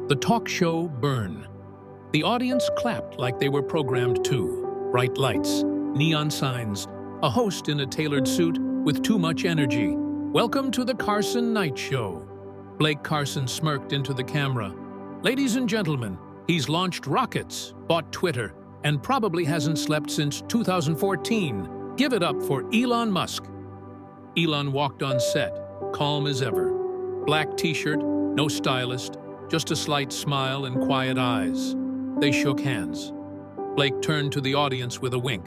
The talk show Burn. The audience clapped like they were programmed to. Bright lights, neon signs, a host in a tailored suit with too much energy. Welcome to the Carson Night Show. Blake Carson smirked into the camera. Ladies and gentlemen, he's launched rockets, bought Twitter, and probably hasn't slept since 2014. Give it up for Elon Musk. Elon walked on set, calm as ever. Black t-shirt, no stylist, just a slight smile and quiet eyes. They shook hands. Blake turned to the audience with a wink.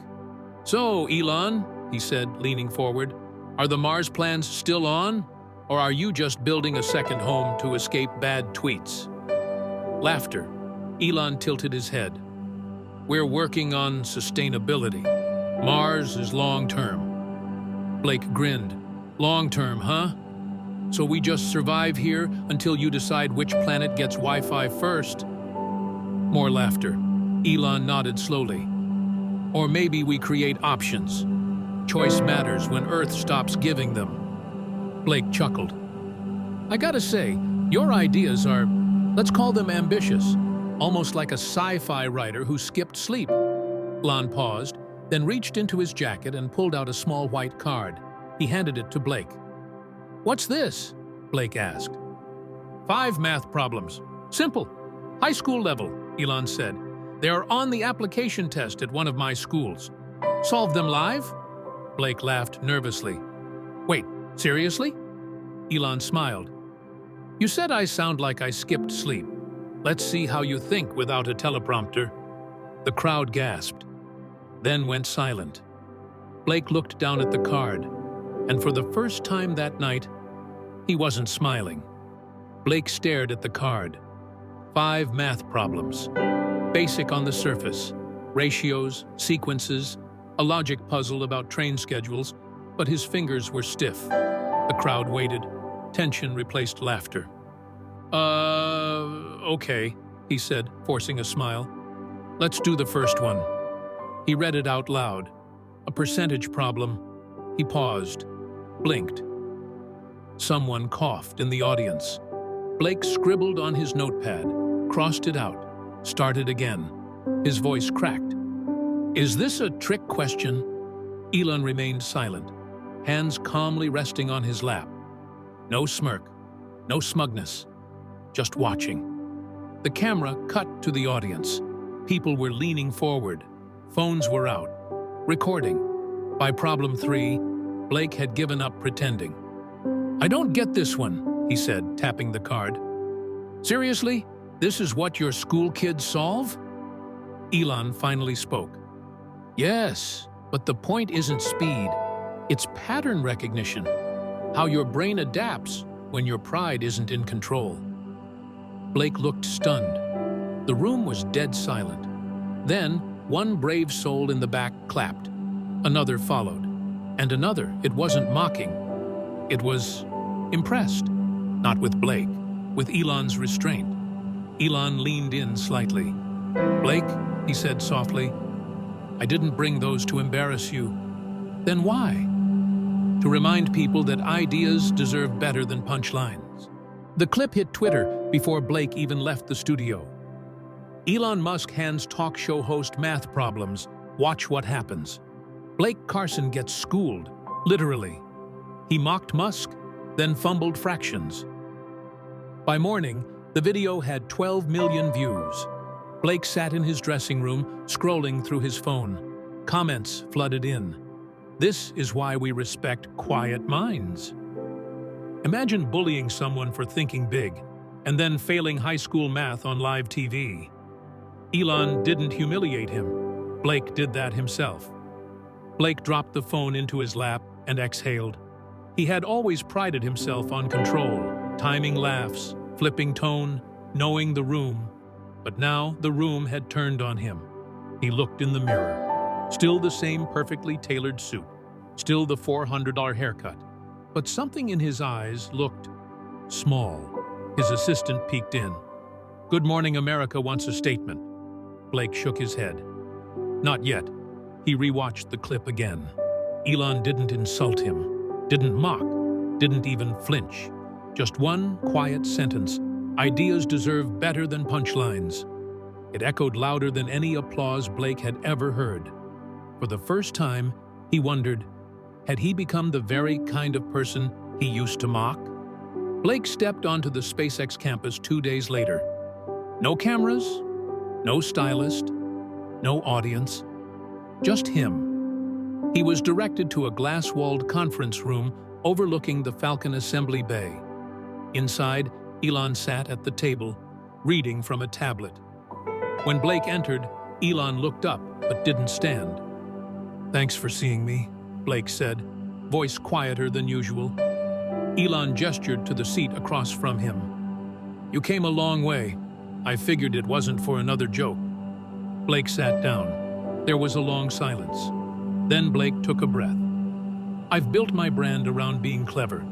"So, Elon," he said, leaning forward, "are the Mars plans still on? Or are you just building a second home to escape bad tweets?" Laughter. Elon tilted his head. "We're working on sustainability. Mars is long-term." Blake grinned. "Long-term, huh? So we just survive here until you decide which planet gets Wi-Fi first?" More laughter. Elon nodded slowly. "Or maybe we create options. Choice matters when Earth stops giving them." Blake chuckled. "I gotta say, your ideas are, let's call them ambitious, almost like a sci-fi writer who skipped sleep." Elon paused, then reached into his jacket and pulled out a small white card. He handed it to Blake. "What's this?" Blake asked. 5 math problems. Simple. High school level," Elon said. "They are on the application test at one of my schools. Solve them live?" Blake laughed nervously. "Wait, seriously?" Elon smiled. "You said I sound like I skipped sleep. Let's see how you think without a teleprompter." The crowd gasped, then went silent. Blake looked down at the card, and for the first time that night, he wasn't smiling. Blake stared at the card. 5 math problems. Basic on the surface. Ratios, sequences, a logic puzzle about train schedules, but his fingers were stiff. The crowd waited. Tension replaced laughter. Okay, he said, forcing a smile. "Let's do the first one." He read it out loud. A percentage problem. He paused, blinked. Someone coughed in the audience. Blake scribbled on his notepad, crossed it out, started again. His voice cracked. "Is this a trick question?" Elon remained silent, hands calmly resting on his lap. No smirk, no smugness, just watching. The camera cut to the audience. People were leaning forward. Phones were out, recording. By problem 3, Blake had given up pretending. "I don't get this one," he said, tapping the card. "Seriously? This is what your school kids solve?" Elon finally spoke. "Yes, but the point isn't speed. It's pattern recognition. How your brain adapts when your pride isn't in control." Blake looked stunned. The room was dead silent. Then, one brave soul in the back clapped. Another followed. And another. It wasn't mocking. It was impressed. Not with Blake, with Elon's restraint. Elon leaned in slightly. "Blake," he said softly, "I didn't bring those to embarrass you." "Then why?" "To remind people that ideas deserve better than punchlines." The clip hit Twitter before Blake even left the studio. Elon Musk hands talk show host math problems. Watch what happens. Blake Carson gets schooled, literally. He mocked Musk, then fumbled fractions. By morning, the video had 12 million views. Blake sat in his dressing room, scrolling through his phone. Comments flooded in. "This is why we respect quiet minds." Imagine bullying someone for thinking big, and then failing high school math on live TV. Elon didn't humiliate him. Blake did that himself. Blake dropped the phone into his lap and exhaled. He had always prided himself on control, timing laughs, flipping tone, knowing the room. But now the room had turned on him. He looked in the mirror. Still the same perfectly tailored suit. Still the $400 haircut. But something in his eyes looked small. His assistant peeked in. "Good Morning America wants a statement." Blake shook his head. "Not yet." He rewatched the clip again. Elon didn't insult him, didn't mock, didn't even flinch. Just one quiet sentence, Ideas deserve better than punchlines. It echoed louder than any applause Blake had ever heard. For the first time, he wondered, had he become the very kind of person he used to mock? Blake stepped onto the SpaceX campus 2 days later. No cameras, no stylist, no audience, just him. He was directed to a glass-walled conference room overlooking the Falcon Assembly Bay. Inside, Elon sat at the table, reading from a tablet. When Blake entered, Elon looked up but didn't stand. "Thanks for seeing me," Blake said, voice quieter than usual. Elon gestured to the seat across from him. "You came a long way. I figured it wasn't for another joke." Blake sat down. There was a long silence. Then Blake took a breath. "I've built my brand around being clever,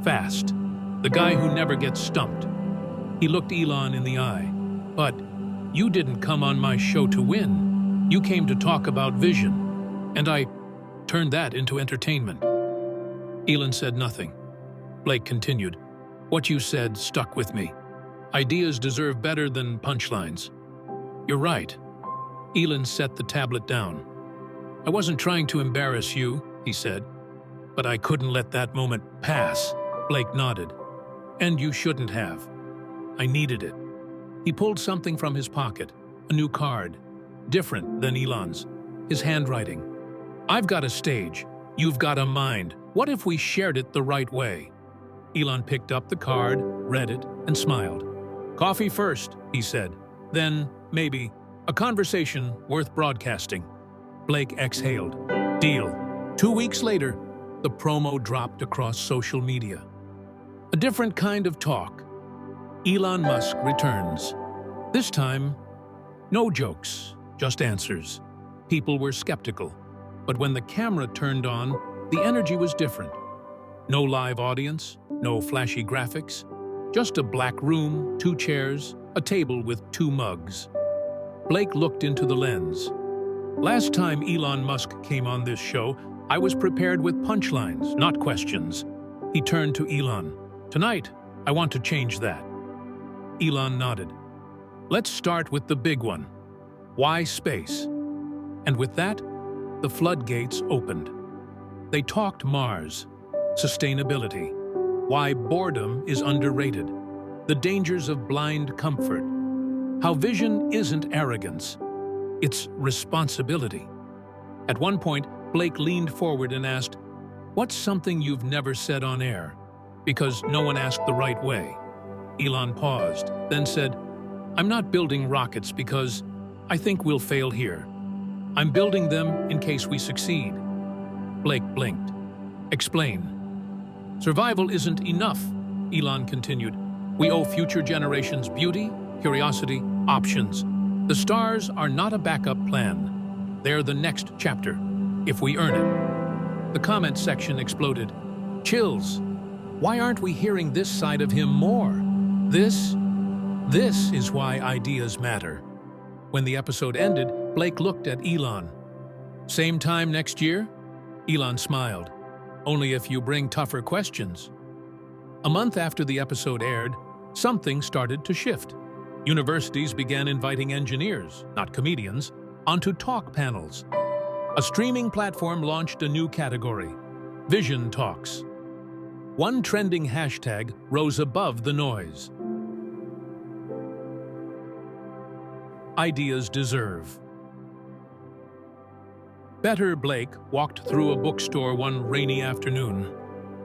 fast, the guy who never gets stumped." He looked Elon in the eye. "But you didn't come on my show to win. You came to talk about vision, and I turned that into entertainment." Elon said nothing. Blake continued, "What you said stuck with me. Ideas deserve better than punchlines." "You're right." Elon set the tablet down. "I wasn't trying to embarrass you," he said, "but I couldn't let that moment pass." Blake nodded. "And you shouldn't have. I needed it." He pulled something from his pocket, a new card, different than Elon's, his handwriting. "I've got a stage. You've got a mind. What if we shared it the right way?" Elon picked up the card, read it, and smiled. "Coffee first," he said. "Then, maybe, a conversation worth broadcasting." Blake exhaled. "Deal." 2 weeks later, the promo dropped across social media. A different kind of talk. Elon Musk returns. This time, no jokes, just answers. People were skeptical, but when the camera turned on, the energy was different. No live audience, no flashy graphics, just a black room, 2 chairs, a table with 2 mugs. Blake looked into the lens. "Last time Elon Musk came on this show, I was prepared with punchlines, not questions." He turned to Elon. "Tonight, I want to change that." Elon nodded. "Let's start with the big one. Why space?" And with that, the floodgates opened. They talked Mars, sustainability, why boredom is underrated, the dangers of blind comfort, how vision isn't arrogance, it's responsibility. At one point, Blake leaned forward and asked, "What's something you've never said on air?" Because no one asked the right way. Elon paused, then said, "I'm not building rockets because I think we'll fail here. I'm building them in case we succeed." Blake blinked. "Explain." "Survival isn't enough," Elon continued. "We owe future generations beauty, curiosity, options. The stars are not a backup plan. They're the next chapter, if we earn it." The comment section exploded. "Chills. Why aren't we hearing this side of him more? This is why ideas matter." When the episode ended, Blake looked at Elon. "Same time next year?" Elon smiled. "Only if you bring tougher questions." A month after the episode aired, something started to shift. Universities began inviting engineers, not comedians, onto talk panels. A streaming platform launched a new category, Vision Talks. One trending hashtag rose above the noise. Ideas deserve. Better Blake walked through a bookstore one rainy afternoon.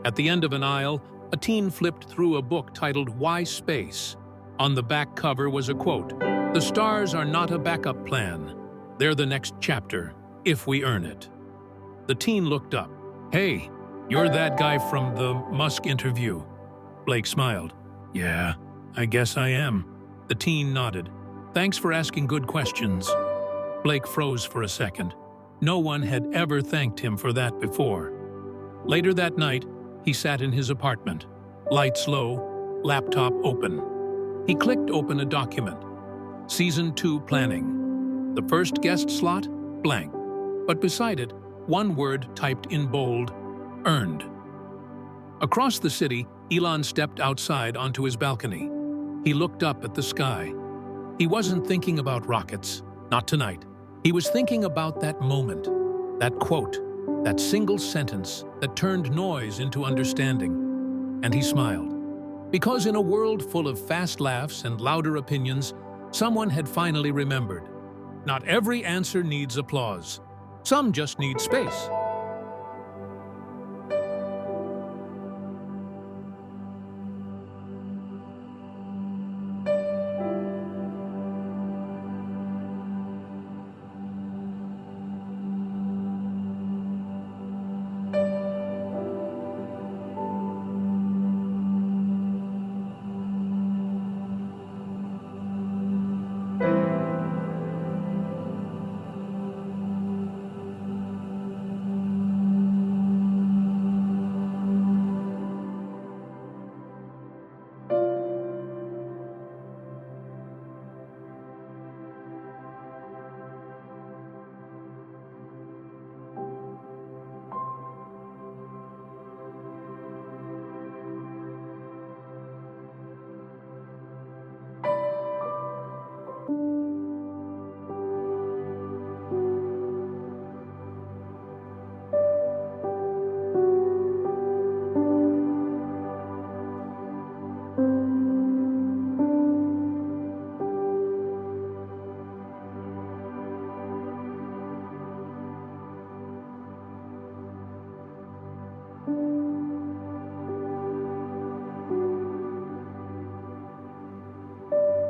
At the end of an aisle, a teen flipped through a book titled Why Space? On the back cover was a quote, "The stars are not a backup plan. They're the next chapter, if we earn it." The teen looked up. "Hey, you're that guy from the Musk interview." Blake smiled. "Yeah, I guess I am." The teen nodded. "Thanks for asking good questions." Blake froze for a second. No one had ever thanked him for that before. Later that night, he sat in his apartment, lights low, laptop open. He clicked open a document. Season 2 planning. The first guest slot, blank. But beside it, one word typed in bold, earned. Across the city, Elon stepped outside onto his balcony. He looked up at the sky. He wasn't thinking about rockets, not tonight. He was thinking about that moment, that quote, that single sentence that turned noise into understanding. And he smiled. Because in a world full of fast laughs and louder opinions, someone had finally remembered. Not every answer needs applause. Some just need space.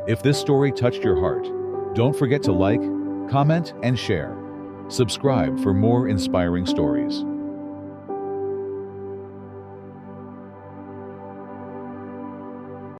If this story touched your heart, don't forget to like, comment, and share. Subscribe for more inspiring stories.